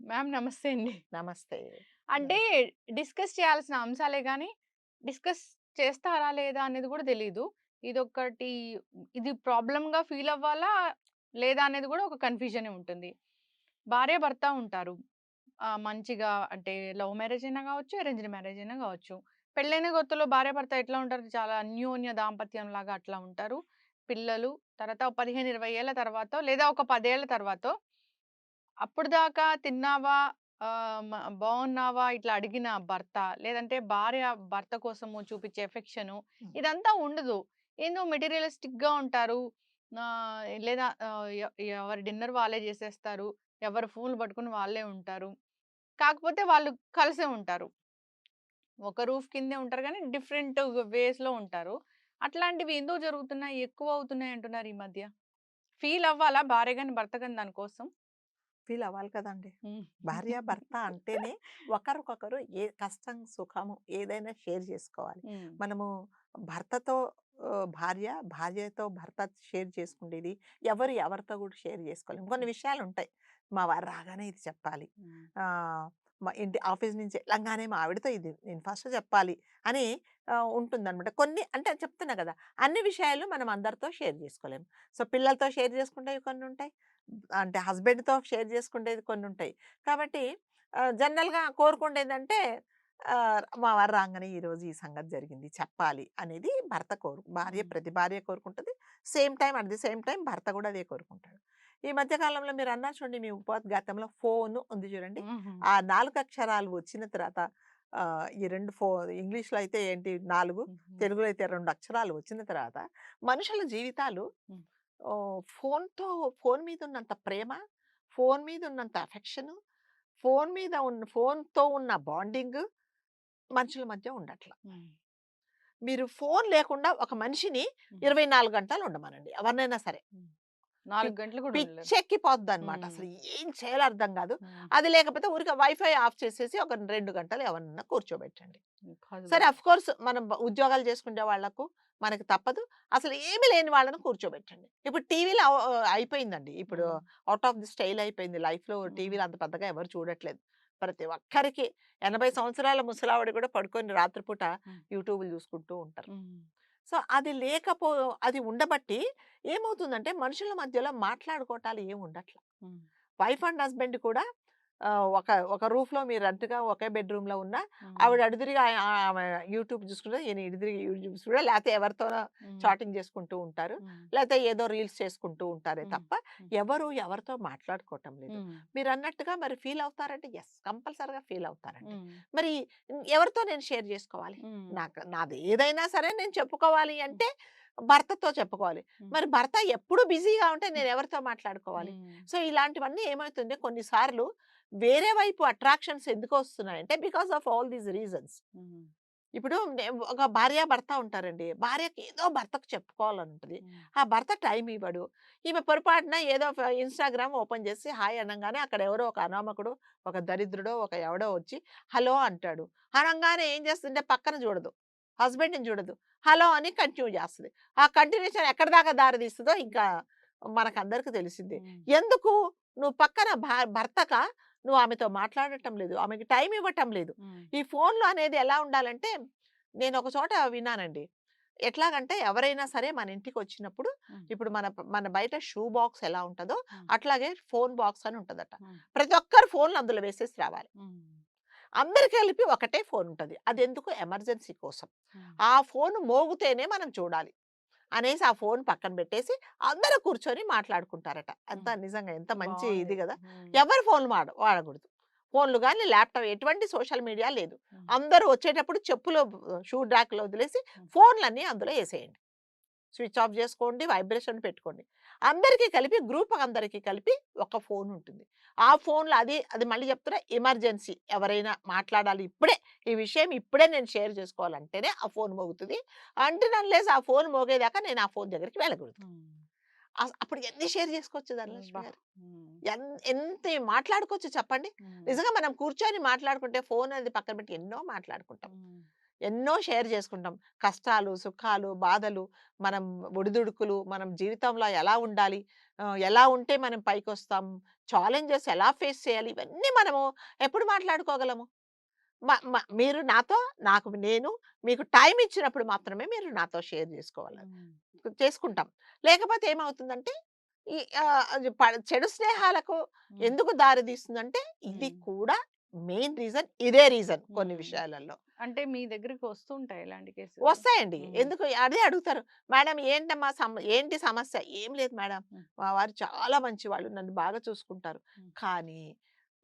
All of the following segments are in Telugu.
మ్యామ్ నమస్తే అండి. నమస్తే. అంటే డిస్కస్ చేయాల్సిన అంశాలే గానీ, డిస్కస్ చేస్తారా లేదా అనేది గూడా తెలీదు. ఇదొక్కటి ఇది ప్రాబ్లమ్‌గా ఫీల్ అవ్వాలా? లేదా? అనేది గూడా ఒక కన్‌ఫ్యూజనే ఉంటుంది. భార్యాభర్త ఉంటారు. మంచిగా అంటే లవ్ మ్యారేజ్ అయినా గావచ్చు, అరేంజ్డ్ మ్యారేజ్ అయినా గావచ్చు. పెళ్ళైన కొత్తలో భార్యాభర్త ఎట్లా ఉంటారు? చాలా అన్యోన్య దాంపత్యంలాగా అట్లా ఉంటారు. పిల్లలు తర్వాత ఒక 15, 20 ఏళ్ల తర్వాతో లేదా ఒక 10 ఏళ్ల తర్వాతో అప్పటిదాకా తిన్నావా? బాగున్నావా? ఇట్లా అడిగిన భర్త, లేదంటే భార్య భర్త కోసము చూపించే ఎఫెక్షను హ్మ్. ఇదంతా ఉండదు. ఏందో మెటీరియలిస్టిక్‌గా ఉంటారు. లేదా ఎవరి డిన్నర్ వాళ్ళే చేసేస్తారు. ఎవరి ఫోన్‌లు పట్టుకొని వాళ్ళే ఉంటారు. కాకపోతే వాళ్ళు కలిసే ఉంటారు. ఒక రూఫ్ కిందే ఉంటారు గానీ డిఫరెంట్ వేస్‌లో ఉంటారు. అట్లాంటివి ఎందుకు జరుగుతున్నాయి? ఎక్కువ అవుతున్నాయి అంటున్నారు ఈ మధ్య. ఫీల్ అవ్వాలా భార్య గాని, భర్త గాని దాని కోసం? ఫీల్ అవ్వాలి కదండీ! హ్మ్. భార్య, భర్త అంటేనే ఒకరికొకరు ఏ కష్టం, సుఖము ఏదైనా షేర్ చేసుకోవాలి. హ్మ్. మనము భర్తతో భార్య, భార్యతో భర్త షేర్ చేసుకుండేది ఎవరు ఎవరితో కూడా షేర్ చేసుకోలేం. కొన్ని విషయాలుంటాయి. మా వారు రాగానే ఇది చెప్పాలి. హ్మ్. ఆహ్, మా ఇంటి ఆఫీస్ నుంచి ఎళ్ళంగానే మా ఆవిడతో ఇది నేను ఫస్ట్ చెప్పాలి అని ఉంటుందనమాట. కొన్ని అంటే చెప్తున్నా కదా! అన్ని విషయాలు మనం అందరితో షేర్ చేసుకోలేం. సో, పిల్లలతో షేర్ చేసుకుంటేవి కొన్నుంటాయి. అంటే హస్బెండ్‌తో షేర్ చేసుకునేది కొన్నుంటాయి. కాబట్టి జనరల్‌గా కోరుకుండేదంటే మా వారు రాంగానే ఈరోజు ఈ సంగతి జరిగింది చెప్పాలి అనేది భర్త భార్య హ్మ్. ప్రతి భార్య కోరుకుంటది. Same time at the same time భర్త కూడా అదే కోరుకుంటాడు. ఈ మధ్య కాలంలో మీరన్నారు చూడండి మీ ఉపోద్ఘాతంలో ఫోను ఉంది చూడండి. హుహు. ఆ 4 అక్షరాలు వచ్చిన తర్వాత ఈ 2 ఇంగ్లీష్‌లో అయితే ఏంటి 4 హుహు. తెలుగులో అయితే 2 అక్షరాలు వచ్చిన తర్వాత మనుషుల జీవితాలు హ్మ్. ఫోనుతో ఫోను మీదున్నంత ప్రేమ, ఫోను మీదున్నంత అఫెక్షను, ఫోనుతో ఉన్న బాండింగు మనుషుల మధ్య ఉండట్ల. హ్మ్. మీరు ఫోను లేకుండా ఒక మనిషిని హ్మ్. 24 గంటలు ఉండమనండి. ఎవరినైనా సరే. హ్మ్. పి 4 గంటలు కూడా ఉండలేరు. పిచ్చెక్కిపోద్దనమాట. హ్మ్. అసలు ఏం చేయాలో అర్థం గాదు. హ్మ్. అది లేకపోతే ఊరికే వైఫై ఆఫ్ చేసేసి ఒక 2 గంటలు ఎవరినన్నా కూర్చోబెట్టండి. సరే ఇంపాసిబుల్. ఆఫ్‌కోర్స్ మనం ఉద్యోగాలు చేసుకునే వాళ్ళకు మనకి తప్పదు. అసలు ఏమి లేని వాళ్ళని కూర్చోబెట్టండి. ఇప్పుడు టీవీలో అయిపోయిందండి. ఇప్పుడు హ్మ్. ఔట్ ఆఫ్ ది స్టైల్ అయిపోయింది. లైఫ్‌లో హ్మ్. టీవీలు అంత పెద్దగా ఎవరు చూడట్లేదు. ప్రతి ఒక్కరికి 80 సంవత్సరాల ముసలావిడ కూడా పడుకొని రాత్రిపూట హ్మ్. యూట్యూబ్‌లు చూసుకుంటూ ఉంటారు. హ్మ్. సో, అది ఉండబట్టి ఏమవుతుందంటే మనుషుల మధ్యలో మాట్లాడుకోవటాలు ఏమి ఉండట్ల. హ్మ్. వైఫ్ అండ్ హస్బెండ్ కూడా ఒక ఒక రూఫ్‌లో మీరు రెంట్‌గా ఒకే బెడ్‌రూమ్‌లో ఉన్నా, హ్మ్. ఆవిడ అడుదురిగా ఆమె యూట్యూబ్ చూసుకుంటది. ఈయన ఇడుదిరిగి యూట్యూబ్ చూసుకుంటాడు. లేతే ఎవరితోనో హ్మ్. చాటింగ్ చేసుకుంటూ ఉంటారు. హ్మ్. లేతే ఏదో రీల్స్ చేసుకుంటూ ఉంటారే హ్మ్. తప్ప, హ్మ్. ఎవరు ఎవరితో మాట్లాడుకోవటం లేదు. హ్మ్. మీరన్నట్టుగా మరి ఫీల్ అవుతారంటే యెస్. కంపల్సరీగా ఫీల్ అవుతారండి. హ్మ్. మరి ఎవరితో నేను షేర్ చేసుకోవాలి? హ్మ్. నాది ఏదైనా సరే నేను చెప్పుకోవాలి హ్మ్. అంటే భర్తతో చెప్పుకోవాలి. హ్మ్. మరి భర్త ఎప్పుడు బిజీగా ఉంటే నేను ఎవరితో మాట్లాడుకోవాలి? హ్మ్. సో, ఇలాంటివన్నీ ఏమవుతుంది కొన్ని సార్లు వేరే వైపు అట్రాక్షన్స్ ఎందుకొస్తున్నాయంటే because of all these reasons. Hmm. ఇప్పుడు ఒక భార్యాభర్త ఉంటారండి. భార్యకి ఏదో భర్తకు చెప్పుకోవాలనుంటది. హ్మ్. ఆ భర్త టైం ఇవ్వడు. ఈమె పొరపాటున ఏదో ఇన్‌స్టాగ్రామ్ ఓపెన్ చేసి హాయ్ అనంగానే అక్కడ ఎవరో ఒక అనామకుడు, ఒక దరిద్రుడో, ఒక ఎవడో వచ్చి హలో అంటాడు. అనంగానే ఏం చేస్తుందంటే పక్కన చూడదు. హస్బెండ్‌ని చూడదు. హలో అని కంటిన్యూ చేస్తది. ఆ కంటిన్యూషన్ ఎక్కడి దాకా దారి తీస్తదో ఇంకా మనకందరికి తెలిసిందే. హ్మ్. ఎందుకు నువ్వు పక్కన భర్తగా నువ్వు ఆమెతో మాట్లాడటం లేదు. ఆమెకి టైం ఇవ్వటం లేదు. హ్మ్. ఈ ఫోన్‌లో అనేది ఎలా ఉండాలంటే, నేనొక చోట విన్నానండి. ఎట్లాగంటే ఎవరైనా సరే మన ఇంటికొచ్చినప్పుడు, హ్మ్. ఇప్పుడు మన బయట షూ బాక్స్ ఎలా ఉంటదో, హ్మ్. అట్లాగే ఫోన్ బాక్స్ అని ఉంటదట. హ్మ్. ప్రతి ఒక్కరు ఫోన్‌లు అందులో వేసేసి రావాలి. హ్మ్. అందరికి కలిపి ఒకటే ఫోన్ ఉంటది. అదెందుకు ఎమర్జెన్సీ కోసం. హ్మ్. ఆ ఫోన్ మోగితేనే మనం చూడాలి. అనేసి ఆ ఫోన్ పక్కన పెట్టేసి అందరూ కూర్చొని మాట్లాడుకుంటారట. అంత హ్మ్. నిజంగా ఎంత మంచి బావుంది. ఇది గదా! హ్మ్. ఎవరు ఫోన్‌లు వాడకూడదు. ఫోన్‌లు గాని, ల్యాప్‌టాప్ ఎటువంటి సోషల్ మీడియా లేదు. హ్మ్. అందరూ వచ్చేటప్పుడు చెప్పులు షూ ర్యాక్‌లో వదిలేసి హ్మ్. ఫోన్‌లన్నీ అందులో ఏసేయండి. స్విచ్ ఆఫ్ జేసుకోండి, వైబ్రేషన్ పెట్టుకోండి. అందరికీ కలిపి గ్రూప్ అందరికి కలిపి ఒక ఫోన్ ఉంటుంది. ఆ ఫోన్‌లో అది మళ్ళీ చెప్తున్నా ఎమర్జెన్సీ ఎవరైనా మాట్లాడాలి ఇప్పుడే, ఈ విషయం ఇప్పుడే నేను షేర్ చేసుకోవాలంటేనే ఆ ఫోన్ మోగుతది. అన్టిల్ అన్లెస్ ఆ ఫోన్ మోగేదాకా నేను ఆ ఫోన్ దగ్గరికి వెళ్ళకూడదు. హ్మ్. అప్పుడు ఎన్ని షేర్ చేసుకోవచ్చు ధనలక్ష్మి అబ్బా! గారు. హ్మ్. ఎంత మాట్లాడుకోవచ్చు చెప్పండి. హ్మ్. నిజంగా మనం కూర్చొని మాట్లాడుకుంటే ఫోన్ అనేది పక్కన పెట్టి ఎన్నో మాట్లాడుకుంటాం. హ్మ్. ఎన్నో షేర్ చేసుకుంటాం. కష్టాలు, సుఖాలు, బాధలు, మనం ఒడిదుడుకులు, మనం జీవితంలో ఎలా ఉండాలి, ఎలా ఉంటే మనం పైకొస్తాం, ఛాలెంజెస్ ఎలా ఫేస్ చేయాలి, ఇవన్నీ మనము ఎప్పుడు మాట్లాడుకోగలము? మ మ మీరు నాతో, నాకు నేను, మీకు టైమ్ ఇచ్చినప్పుడు మాత్రమే మీరు నాతో షేర్ చేసుకోవాలి. హ్మ్. చేసుకుంటాం. లేకపోతే ఏమవుతుందంటే ఈ అది చెడు స్నేహాలకు హ్మ్. ఎందుకు దారి తీస్తుందంటే ఇది హ్మ్. కూడా మెయిన్ రీజన్ ఇదే రీజన్ కొన్ని హ్మ్. విషయాలలో. అంటే మీ దగ్గరికి వస్తుంటాయి ఇలాంటి కేసులు? వస్తాయండి. హ్మ్. ఎందుకు అదే అడుగుతారు. మేడం ఏంటమ్మా ఏంటి సమస్య? ఏం లేదు మేడం. హ్మ్. మా వారు చాలా మంచివాళ్ళు. నన్ను బాగా చూసుకుంటారు. హ్మ్. కానీ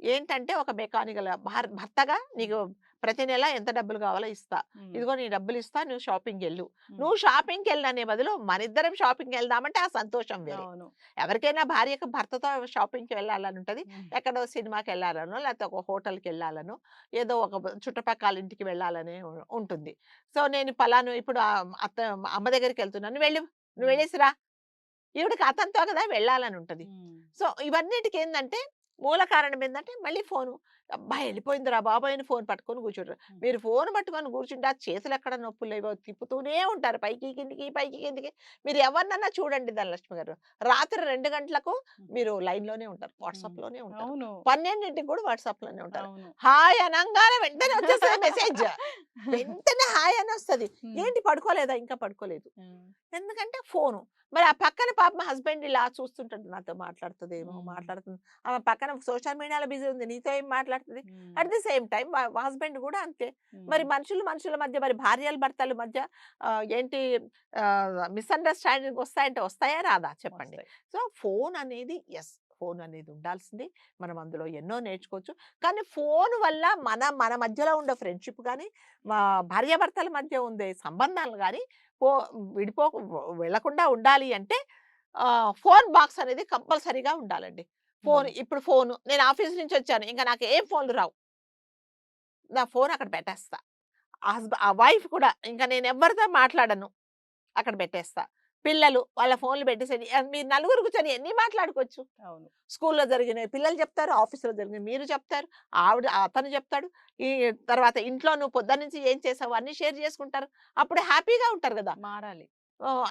ఏంటంటే ఒక మెకానికల్ భర్తగా హ్మ్. నీకు ప్రతి నెల ఎంత డబ్బులు కావాలో ఇస్తా. హ్మ్. ఇదిగో నీ డబ్బులిస్తా. నువ్వు షాపింగ్‌కెళ్ళు. హ్మ్. నువ్వు షాపింగ్‌కెళ్ళనే బదులు మనిద్దరం షాపింగ్‌కెళ్దామంటే ఆ సంతోషం వేరే. అవును. ఎవరికైనా భార్యకు భర్తతో షాపింగ్‌కి వెళ్ళాలని ఉంటది. హ్మ్. ఎక్కడో సినిమాకెళ్ళాలనో, లేకపోతే ఒక హోటల్‌కెళ్ళాలనో, ఏదో ఒక చుట్టుపక్కల ఇంటికి వెళ్ళాలని ఉంటుంది. సో, నేను పలాను ఇప్పుడు అమ్మ దగ్గరికెళ్తున్నాను. నువ్వు హ్మ్. వెళ్ళేసి రా. ఈవిడకి అతనితో కదా వెళ్ళాలని ఉంటది. హ్మ్. సో, ఇవన్నిటికేందంటే మూల కారణం ఏందంటే మళ్ళీ ఫోను. అబ్బా! ఎళ్ళిపోయిందిరా బాబోయ్! అని ఫోను పట్టుకొని కూర్చుంటారు. హ్మ్. మీరు ఫోను పట్టుకొని కూర్చుంటే ఆ చేతులెక్కడ నొప్పులేవో తిప్పుతూనే ఉంటారు. పైకి, కిందికి, పైకి, కిందికి. మీరు ఎవరినన్నా చూడండి ధనలక్ష్మి గారు. రాత్రి 2 గంటలకు హ్మ్. మీరు లైన్‌లోనే ఉంటారు. హ్మ్. వాట్సాప్‌లోనే ఉంటారు. అవును. 12కి కూడా వాట్సాప్‌లోనే ఉంటారు. అవును. హాయ్ అనంగానే వెంటనే వచ్చేస్తది మెసేజ్. వెంటనే హాయ్ అనొస్తది. హ్మ్. ఏంటి పడుకోలేదా? ఇంకా పడుకోలేదు. హ్మ్. ఎందుకంటే ఫోను. మరి ఆ పక్కన పాపం హస్బెండ్ ఇలా చూస్తుంటాడు. నాతో మాట్లాడుతదేమో, హ్మ్. మాట్లాడుతుంది. ఆమె పక్కన సోషల్ మీడియాలో బిజీ ఉంది. నీతో ఏం మాట్లాడుతది? హ్మ్. At the same time husband గూడా అంతే. హ్మ్. మరి మనుషుల మధ్య మరి భార్యలు, భర్తల మధ్య ఏంటి మిస్‌అండర్‌స్టాండింగ్ వస్తాయంటే వస్తాయా? రాదా? చెప్పండి. వస్తాయి. సో, ఫోన్ అనేది యెస్. ఫోన్ అనేది ఉండాల్సింది. మనం అందులో ఎన్నో నేర్చుకోవచ్చు. కానీ ఫోను వల్ల మన మధ్యలో ఉండే ఫ్రెండ్‌షిప్ గాని, భార్యాభర్తల మధ్య ఉండే సంబంధాలు గాని పో విడిపోకు వెళ్ళకుండా ఉండాలి అంటే ఫోన్ బాక్స్ అనేది కంపల్సరీగా ఉండాలండి. హ్మ్. ఇప్పుడు ఫోను నేను ఆఫీస్ నుంచి వచ్చాను. ఇంక నాకు ఏం ఫోన్‌లు రావు. నా ఫోన్ అక్కడ పెట్టేస్తా. ఆ వైఫ్ కూడా ఇంక నేను ఎవ్వరితో మాట్లాడను. అక్కడ పెట్టేస్తా. పిల్లలు వాళ్ళ ఫోన్‌లు పెట్టేసేయండి. మీరు నలుగురు కూర్చొని ఎన్ని మాట్లాడుకోవచ్చు. అవును. స్కూల్‌లో జరిగినవి పిల్లలు చెప్తారు. ఆఫీస్‌లో జరిగినవి మీరు చెప్తారు. అతను చెప్తాడు. ఈ తర్వాత ఇంట్లో నువ్వు పొద్దున్నుంచి ఏం చేసావు అన్నీ షేర్ చేసుకుంటారు. అప్పుడు హ్యాపీగా ఉంటారు గదా! మారాలి.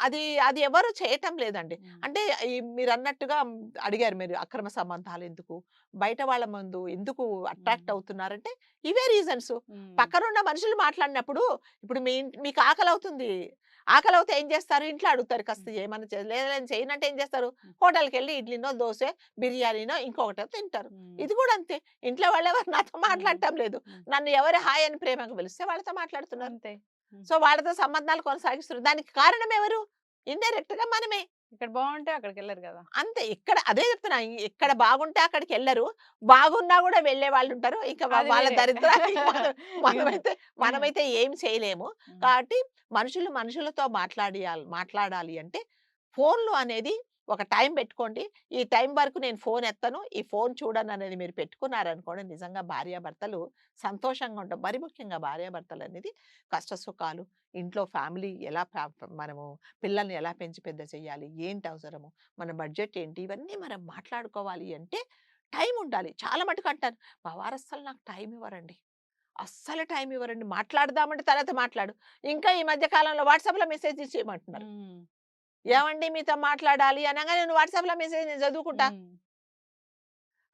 అది అది ఎవరు చేయటం లేదండి. హ్మ్. అంటే మీరన్నట్టుగా అడిగారు మీరు అక్రమ సంబంధాలెందుకు? బయట వాళ్ళ ముందు ఎందుకు అట్రాక్ట్ హ్మ్. అవుతున్నారంటే ఇవే రీజన్స్. హ్మ్. పక్కనున్న మనుషులు మాట్లాడినప్పుడు ఇప్పుడు మీకు ఆకలవుతుంది. ఆకలవుతే ఏం చేస్తారు? ఇంట్లో అడుగుతారు కాస్త హ్మ్. ఏమన్నా లేదు నేను చేయనంటే ఏం చేస్తారు? హ్మ్. హోటల్‌కెళ్ళి ఇడ్లీనో, దోసో, బిర్యానీనో ఇంకొకటో తింటారు. హ్మ్. ఇది కూడా అంతే. ఇంట్లో వాళ్ళెవరు నాతో హ్మ్. మాట్లాడటం లేదు. హ్మ్. నన్ను ఎవరు హాయ్ అని ప్రేమగా పిలిస్తే వాళ్ళతో మాట్లాడుతున్నారు. అంతే. హ్మ్. సో, వాళ్ళతో సంబంధాలు కొనసాగిస్తున్నారు. దానికి కారణం ఎవరు? ఇండైరెక్ట్‌గా మనమే. ఇక్కడ బావుంటే అక్కడికెళ్లరు గదా! అంతే. అదే చెప్తున్నా. ఎక్కడ బాగుంటే అక్కడికెళ్లరు. బాగున్నా గూడా వెళ్ళేవాళ్ళుంటారు. ఇక అది వాళ్ళ వేరే. దరిద్రానికి ఇగ మనమైతే మనమైతే ఏం చేయలేము. హ్మ్. కాబట్టి మనుషులతో మాట్లాడాలి అంటే ఫోన్‌లు అనేది ఒక టైం పెట్టుకోండి. ఈ టైం వరకు నేను ఫోన్ ఎత్తను. ఈ ఫోన్ చూడననేది మీరు పెట్టుకున్నారనుకోండి నిజంగా భార్యాభర్తలు సంతోషంగా ఉంటాం. మరి ముఖ్యంగా భార్యాభర్తలనేది కష్ట సుఖాలు, ఇంట్లో ఫ్యామిలీ ఎలా మనము పిల్లల్ని ఎలా పెంచి పెద్ద చేయాలి? ఏంటి అవసరము? మన బడ్జెట్ ఏంటి? ఇవన్నీ మనం మాట్లాడుకోవాలి అంటే టైం ఉండాలి. చాలా మటుకు అంటారు. మా వారు అస్సలు నాకు టైం ఇవ్వరండి. అస్సలు టైం ఇవ్వరండి. మాట్లాడదామంటే తర్వాత మాట్లాడు. ఇంకా ఈ మధ్య కాలంలో వాట్సాప్‌లో మెసేజ్ చేయమంటున్నారు. హ్మ్. ఏవండీ మీతో మాట్లాడాలి అనంగానే నేను వాట్సాప్‌లో మెసేజ్ నేను చదువుకుంటా. హ్మ్.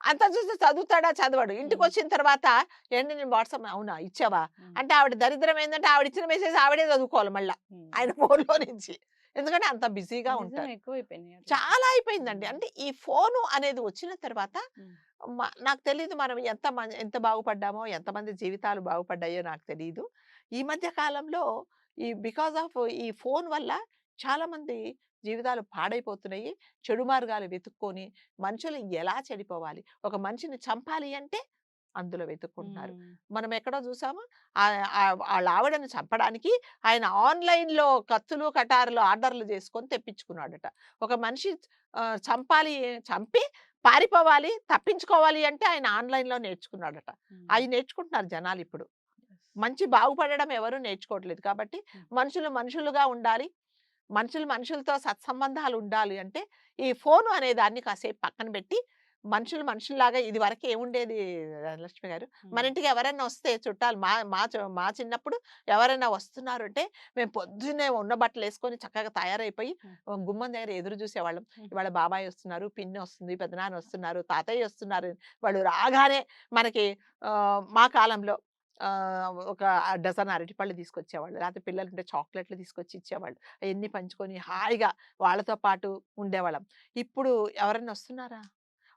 అంతా చూస్తే చదువుతాడా? చదవడు. హ్మ్. ఇంటికొచ్చిన తర్వాత ఏండి నేను వాట్సాప్ అవునా? ఇచ్చావా? హ్మ్. అంటే ఆవిడ దరిద్రం ఏందంటే ఆవిడిచ్చిన మెసేజ్ ఆవిడే చదువుకోవాలి మళ్ళా. హ్మ్. ఆయన ఫోన్‌లో నుంచి. ఎందుకంటే అంత బిజీగా నిజం ఉంటారు. ఎక్కువైపోయినాయి అట్లయితే. చాలా అయిపోయిందండి. హ్మ్. అంటే ఈ ఫోను అనేది వచ్చిన తర్వాత హ్మ్. నాకు తెలీదు మనం ఎంత బాగుపడ్డామో, ఎంతమంది జీవితాలు బాగుపడ్డాయో నాకు తెలీదు. ఈ మధ్య కాలంలో బికాజ్ ఆఫ్ ఈ ఫోను వల్ల చాలామంది జీవితాలు పాడైపోతున్నాయి. చెడు మార్గాలు వెతుక్కొని మనుషులు ఎలా చెడిపోవాలి? ఒక మనిషిని చంపాలి అంటే అందులో వెతుక్కుంటున్నారు. హ్మ్. మనం ఎక్కడో చూసామా? ఆళ్ళ ఆవిడని చంపడానికి ఆయన ఆన్‌లైన్‌లో కత్తులు, కటారులు ఆర్డర్‌లు చేసుకొని తెప్పించుకున్నాడట. ఒక మనిషి చంపి పారిపోవాలి, తప్పించుకోవాలి అంటే ఆయన ఆన్‌లైన్‌లో నేర్చుకున్నాడట. హ్మ్. అయి నేర్చుకుంటున్నారు జనాలిప్పుడు. యెస్. మంచి బాగుపడడం ఎవరు నేర్చుకోవట్లేదు. కాబట్టి హ్మ్. మనుషులుగా ఉండాలి. మనుషులతో సత్సంబంధాలు ఉండాలి అంటే ఈ ఫోను అనే దాన్ని కాసేపు పక్కన పెట్టి మనుషులు మనుషుల్లాగా ఇదివరకు ఏముండేది లక్ష్మి గారు, మన హ్మ్. ఇంటికి ఎవరైనా వస్తే చుట్టాలు మా చిన్నప్పుడు ఎవరైనా వస్తున్నారు అంటే మేము పొద్దున్నే ఉన్న బట్టలేసుకొని చక్కగా తయారైపోయి హ్మ్. గుమ్మం దగ్గర ఎదురు చూసేవాళ్ళం. హ్మ్. ఇవాళ బాబాయ్ వస్తున్నారు, పిన్ని వస్తుంది, పెదనాన్న వస్తున్నారు, తాతయ్య వస్తున్నారు. వాళ్ళు రాగానే మనకి మా కాలంలో ఒక డజన్ అరటిపళ్ళు తీసుకొచ్చేవాళ్ళు. లేకపోతే పిల్లలుంటే చాక్లెట్‌లు తీసుకొచ్చి ఇచ్చేవాళ్ళు. అయన్నీ పంచుకొని హాయిగా వాళ్ళతో పాటు ఉండేవాళ్ళం. ఇప్పుడు ఎవరన్నా వస్తున్నారా?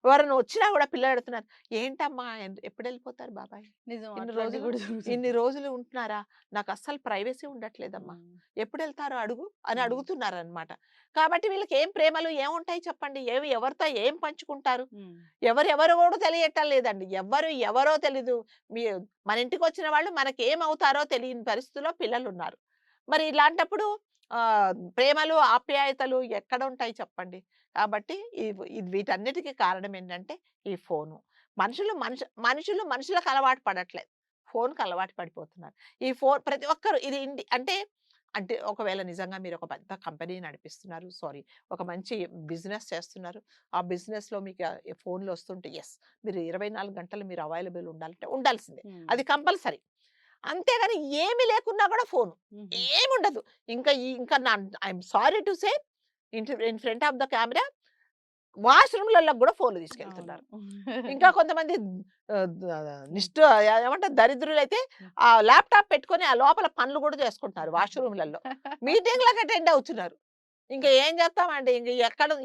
ఎవరైనా వచ్చినా గూడా పిల్లలు అడుగుతున్నారు. "ఏంటమ్మా ఎప్పుడెళ్ళిపోతారు బాబాయ్? నిజం. ఇన్ని అట్లాంటివి రోజులు కూడా ఇన్ని జరుగుతున్నాయి. రోజులు ఉంటున్నారా? నాకస్సలు ప్రైవసీ ఉండట్లేదమ్మా. హ్మ్. ఎప్పుడెళ్తారో అడుగు" అని హ్మ్. అడుగుతున్నారనమాట. కాబట్టి వీళ్ళకి ఏం ప్రేమలు ఏముంటాయి చెప్పండి? ఎవరితో ఏం పంచుకుంటారు? హ్మ్. ఎవరెవరో గూడా తెలియటం లేదండి. ఎవరో తెలీదు. మీ మన ఇంటికొచ్చిన వాళ్ళు మనకేమవుతారో తెలియని పరిస్థితిలో పిల్లలున్నారు. మరి ఇలాంటప్పుడు ప్రేమలు, ఆప్యాయతలు ఎక్కడుంటాయి చెప్పండి? కాబట్టి ఇది వీటన్నిటికి కారణం ఏంటంటే ఈ ఫోను. మనుషులు మనుషులకు అలవాటు పడట్లేదు. ఫోన్‌కి అలవాటు పడిపోతున్నారు. ఈ ఫోన్ ప్రతి ఒక్కరు ఇది అంటే ఒకవేళ నిజంగా మీరు ఒక పెద్ద కంపెనీ నడిపిస్తున్నారు. సారీ, ఒక మంచి బిజినెస్ చేస్తున్నారు. ఆ బిజినెస్‌లో మీకు ఫోన్‌లు వస్తుంటే యెస్, మీరు 24 గంటలు మీరు అవైలబుల్ ఉండాలంటే ఉండాల్సిందే. హ్మ్. అది కంపల్సరీ. అంతేగాని ఏమి లేకున్నా గూడా ఫోను. హుహు. ఏముండదు. ఇంకా I'm sorry to say in front of the camera వాష్‌రూమ్‌లలోకి గూడా ఫోన్‌లు అవును. తీసుకెళ్తున్నారు. ఇంకా కొంతమంది ఆహ్, ద హ్మ్. నిష్ట ఏమంటారు దరిద్రులైతే ఆ ల్యాప్‌టాప్ పెట్టుకొని ఆ లోపల పనులు గూడా చేసుకుంటున్నారు వాష్‌రూమ్‌లలో. మీటింగ్‌లకి అటెండ్ అవుతున్నారు. ఇంక ఏం చేస్తామండి? ఇంక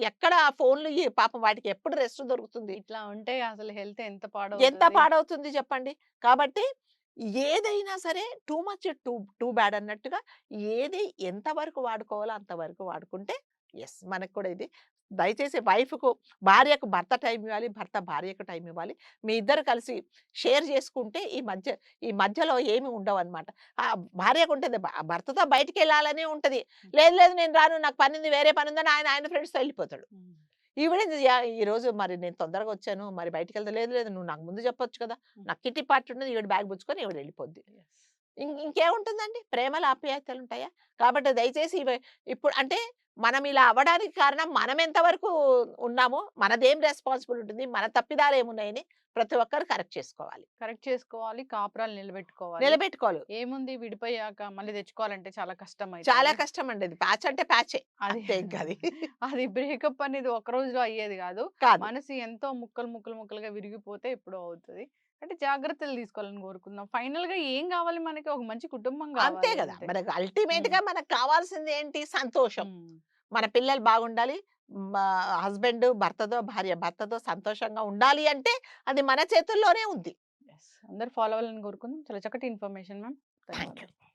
ఎక్కడ ఆ ఫోన్‌లు పాపం వాటికి ఎప్పుడు రెస్ట్ దొరుకుతుంది? ఇట్లా ఉంటే అసలు హెల్త్ ఎంత ఎంత పాడవుతది. పాడవుతుంది చెప్పండి? కాబట్టి ఏదైనా సరే టూ మచ్ టూ బ్యాడ్ అన్నట్టుగా ఏది ఎంత వరకు వాడుకోవాలో అంతవరకు వాడుకుంటే యెస్, మనకు కూడా ఇది దయచేసి భార్యకు భర్త టైం ఇవ్వాలి. భర్త భార్యకు టైం ఇవ్వాలి. మీ ఇద్దరు కలిసి షేర్ చేసుకుంటే ఈ మధ్యలో ఏమి ఉండవనమాట. భార్యకుంటది భర్తతో బయటికెళ్ళాలనే ఉంటది. హ్మ్. లేదు లేదు నేను రాను, నాకు పనుంది, వేరే పనుందని ఆయన ఫ్రెండ్స్‌తో ఎళ్ళిపోతాడు. హ్మ్. ఈవిడ ఈరోజు మరి నేను తొందరగా వచ్చాను. మరి బయటికెళ్తా లేదు లేదు నువ్వు నాకు ముందు చెప్పొచ్చు కదా! హ్మ్. నాకు కిట్టి పార్టీ ఉన్నది. ఈవిడ బ్యాగ్ పుచ్చుకొని ఈవిడ వెళ్ళిపోద్ది. యెస్. ఇంకేముంటుందండి? ప్రేమలు, ఆప్యాయతలుంటాయా? కాబట్టి దయచేసి ఇప్పుడు అంటే మనం ఇలా అవ్వడానికి కారణం మనం ఎంతవరకు ఉన్నామో, మనదేం రెస్పాన్సిబుల్ ఉంటుంది, మన తప్పిదాలేమున్నాయని ప్రతి ఒక్కరు కరెక్ట్ చేసుకోవాలి. కరెక్ట్ చేసుకోవాలి. కాపురాలు నిలబెట్టుకోవాలి. నిలబెట్టుకోవాలి. ఏముంది విడిపోయాక మళ్ళీ తెచ్చుకోవాలంటే చాలా చాలా కష్టమైతది. కష్టమండి అది. ప్యాచ్ అంటే ప్యాచే. అది అంతే ఇంకది. అది బ్రేకప్ అనేది ఒక రోజులో అయ్యేది గాదు. కాదు. మనసు ఎంతో ముక్కలుగా విరిగిపోతే ఎప్పుడో అవుతది. అంటే జాగ్రత్తలు తీసుకోవాలని కోరుకుందాం. ఫైనల్‌గా ఏం గావాలి మనకి? ఒక మంచి కుటుంబం అంతే గావాలి గదా! అంతే. మనకు హ్మ్. అల్టిమేట్‌గా మనకు కావాల్సింది ఏంటి? సంతోషం. హ్మ్. మన పిల్లలు బాగుండాలి. మా హస్బెండ్ భర్తతో సంతోషంగా ఉండాలి అంటే అది మన చేతుల్లోనే ఉంది. యెస్. అందరూ ఫాలో అవ్వాలని కోరుకుందాం. చాలా చక్కటి ఇన్ఫర్మేషన్ మ్యామ్. Thank you. ధన్యవాదాలు.